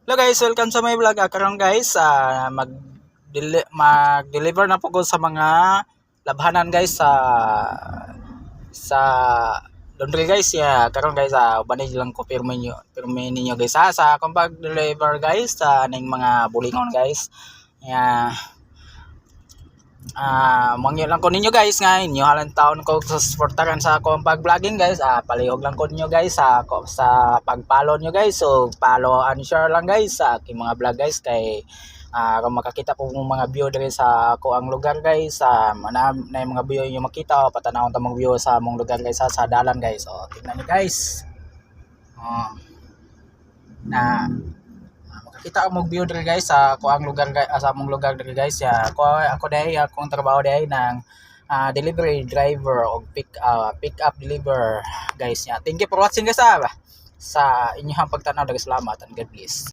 Hello guys, welcome sa my vlog. Karon guys, mag-deliver na po ko sa mga labhanan guys sa laundry guys. Karon guys, banay lang ko pirmi ninyo guys sa akong pag-deliver guys sa ning mga bulingon guys. Mangyo lang ko ninyo guys nga inyo halang taon ko sa suportahan sa akong pag-vlogging guys. Palihog lang ko ninyo guys sa pag-follow nyo guys. So follow and share lang guys sa aking mga vlog guys kay kung makakita po mga view diri sa ako ang lugar guys, na yung mga view nyo makita o patanawon ta mga view sa mong lugar guys sa dalan guys. So tingnan niyo guys. Na kita mo view diri guys sa ako ang lugar guys, sa among lugar diri guys. Ako dai akong trabaho dai ng delivery driver o pick up deliver guys. Thank you for watching guys sa inyong pagtanaw. Salamat and God bless.